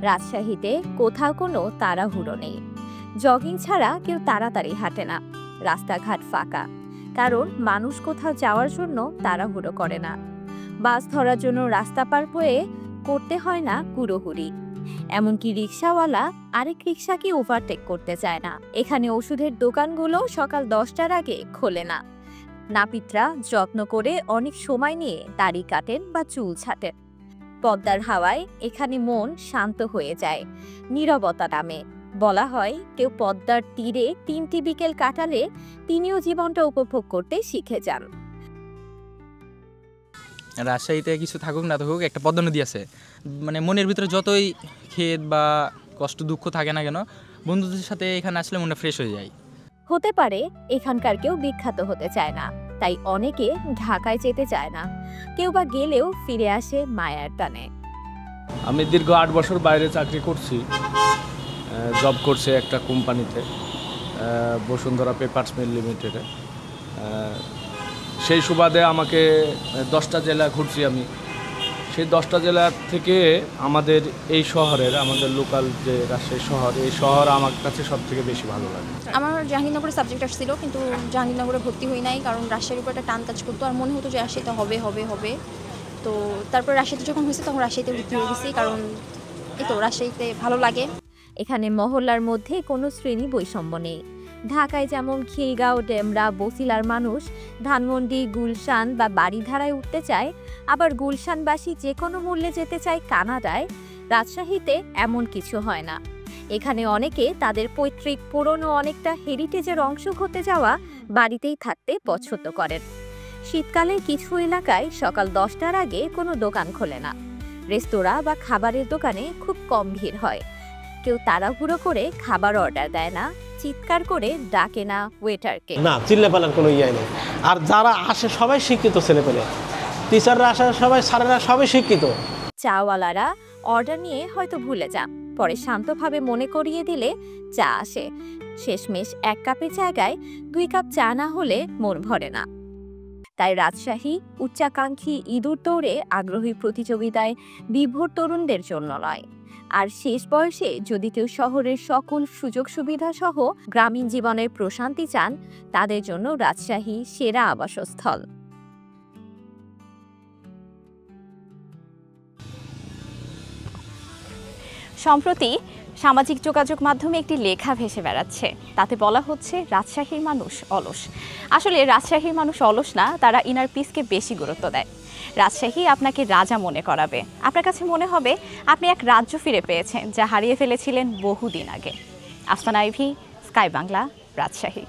রাজশাহীতে কোথাও কোনো তাড়াহুড়ো নেই। জগিং ছাড়া কেউ তাড়াতাড়ি হাঁটে না। রাস্তাঘাট ফাঁকা, কারণ মানুষ কোথাও যাওয়ার জন্য তাড়াহুড়ো করে না। বাস ধরার জন্য রাস্তা পার হয়ে করতে হয় না হুড়োহুড়ি। এমনকি রিক্সাওয়ালা আরেক রিক্সাকে ওভারটেক করতে চায় না। এখানে ওষুধের দোকানগুলো সকাল 10টার আগে খোলে না। নাপিতরা যত্ন করে অনেক সময় নিয়ে দাড়ি কাটেন বা চুল ছাটেন। পদ্মার হাওয়ায় এখানে মন শান্ত হয়ে যায়, নীরবতা নামে। বলা হয় কেউ পদ্মার তীরে 3টি বিকেল কাটালে তিনিও জীবনটা উপভোগ করতে শিখে যান। রাজশাহীতে কিছু থাকুক না থাকুক, একটা পদ্মা নদী আছে। মানে মনের ভিতরে যতই খেদ বা কষ্ট দুঃখ থাকে না কেন, বন্ধুদের সাথে এখানে আসলে মনটা ফ্রেশ হয়ে যায়। হতে পারে এখানকার কেউ বিখ্যাত হতে চায় না, তাই অনেকে ঢাকায় যেতে চায় না। কেউ বা গেলেও ফিরে আসে মায়ার টানে। আমি দীর্ঘ 8 বছর বাইরে চাকরি করছি, জব করছি একটা কোম্পানিতে, বসুন্ধরা পেপারস মিল লিমিটেডে। সেই সুবাদে আমাকে 10টা জেলা ঘুরছি আমি। সেই 10টা জেলা থেকে আমাদের এই শহরের, আমাদের লোকাল যে রাজশাহী শহর, এই শহর আমার কাছে সবথেকে বেশি ভালো লাগে। আমার জাহাঙ্গীরনগরে সাবজেক্ট আসছিল, কিন্তু জাহাঙ্গীরনগরে ভর্তি হই নাই, কারণ রাজশাহীর উপর একটা টান কাজ করতো আর মনে হতো যে রাজশাহীতে হবে হবে হবে। তো তারপর রাজশাহীতে যখন হয়েছে তখন রাজশাহীতে ভর্তি হয়ে গেছি, কারণ এই তো রাজশাহীতে ভালো লাগে। এখানে মহল্লার মধ্যে কোনো শ্রেণী বৈষম্য নেই। ঢাকায় যেমন খিলগাঁও, ডেমরা, বসিলার মানুষ ধানমন্ডি, গুলশান বা বাড়িধারায় উঠতে চায়, আবার গুলশানবাসী যে কোনো মূল্যে যেতে চায় কানাডায়, রাজশাহীতে এমন কিছু হয় না। এখানে অনেকে তাদের পৈতৃক পুরনো অনেকটা হেরিটেজের অংশ হতে যাওয়া বাড়িতেই থাকতে পছন্দ করেন। শীতকালে কিছু এলাকায় সকাল 10টার আগে কোনো দোকান খোলে না। রেস্তোরাঁ বা খাবারের দোকানে খুব কম ভিড় হয়। কেউ তাড়াহুড়ো করে খাবার অর্ডার দেয় না, চিৎকার করে ডাকে না ওয়েটারকে। না, চিল্লাপালার কোনো ইয়ে নেই। আর যারা আসে সবাই শিক্ষিত ছেলেপেলে, টিচাররা আসে সবাই, স্যারেরা সবাই শিক্ষিত। চাওয়ালারা অর্ডার নিয়ে হয়তো ভুলে যান, পরে শান্তভাবে মনে করিয়ে দিলে চা আসে। শেষমেশ 1 কাপের জায়গায় 2 কাপ চা না হলে মন ভরে না। তাই রাজশাহী উচ্চাকাঙ্ক্ষী ইঁদুর দৌড়ে আগ্রহী প্রতিযোগিতায় বিভোর তরুণদের জন্য নয়। আর শেষ বয়সে যদি কেউ শহরের সকল সুযোগ সুবিধা সহ গ্রামীণ জীবনের প্রশান্তি চান, তাদের জন্য রাজশাহী সেরা আবাসস্থল। সম্প্রতি সামাজিক যোগাযোগ মাধ্যমে একটি লেখা ভেসে বেড়াচ্ছে। তাতে বলা হচ্ছে রাজশাহীর মানুষ অলস। আসলে রাজশাহীর মানুষ অলস না, তারা ইনার পিসকে বেশি গুরুত্ব দেয়। রাজশাহী আপনাকে রাজা মনে করাবে। আপনার কাছে মনে হবে আপনি এক রাজ্য ফিরে পেয়েছেন, যা হারিয়ে ফেলেছিলেন বহুদিন আগে। আফসানা আইভি, স্কাই বাংলা, রাজশাহী।